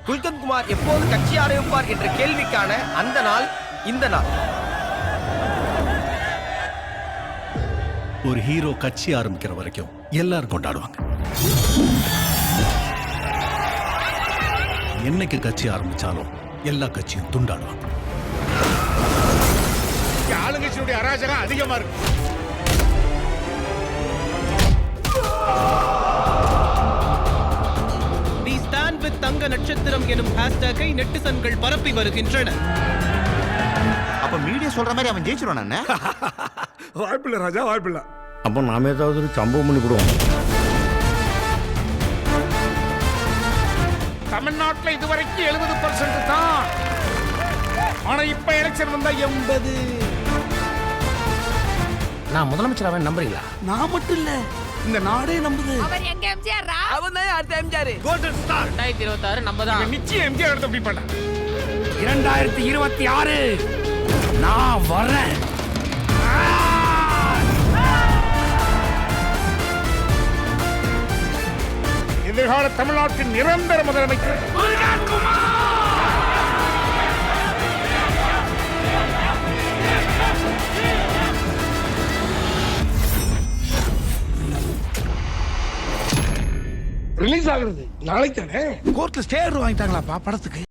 குல்கந்த் குமார் எப்போது கட்சி ஆரம்பிப்பார் என்ற கேள்விக்கான அந்த நாள் இந்த நாள். ஒரு ஹீரோ கட்சி ஆரம்பிக்கிற வரைக்கும் எல்லாரும் கொண்டாடுவாங்க. என்னைக்கு கட்சி ஆரம்பிச்சாலும் எல்லா கட்சியும் துண்டாடுவாங்க. ஆளுங்கட்சியுடைய அராஜகம் அதிகமா இருக்கு. தி ஸ்டாண்ட் வித் தங்க நட்சத்திரம் எனும் ஹேஷ்டேக்கை நெட்டிசன்கள் பரப்பி வருகின்றனர். அப்ப மீடியா சொல்ற மாதிரி அவன் ஜெயிச்சிருவான். வாய்ப்பில்லை ராஜா, வாய்ப்பில்லை. அப்போ நாம ஏதாவது ஒரு சம்பவம் பண்ணி விடுவோம். தமிழ்நாட்டில் இதுவரைக்கும் 70% தான். ஆனா இப்ப எலெக்ஷன் வந்தா 80. நான் முதலமைச்சர் அவன் நம்புறீங்களா? நான் மட்டும் இல்ல, இந்த நாடே நம்புது. அவர் எங்க எம்ஜிஆர்? அவன் தான் அடுத்த எம்ஜிஆர். கோல்டன் ஸ்டார் 2026 நம்ம தான். நிச்சயம் எம்ஜிஆர் எடுத்து அப்படி பண்ண. 2026 நான் வரேன். எதிர்கால தமிழ்நாட்டின் நிரந்தர முதலமைச்சர் ரிலீஸ் ஆகுறது நாளைக்கு தானே. கோர்ட்ல ஸ்டே ஆர்டர் வாங்கிட்டாங்களாப்பா படத்துக்கு?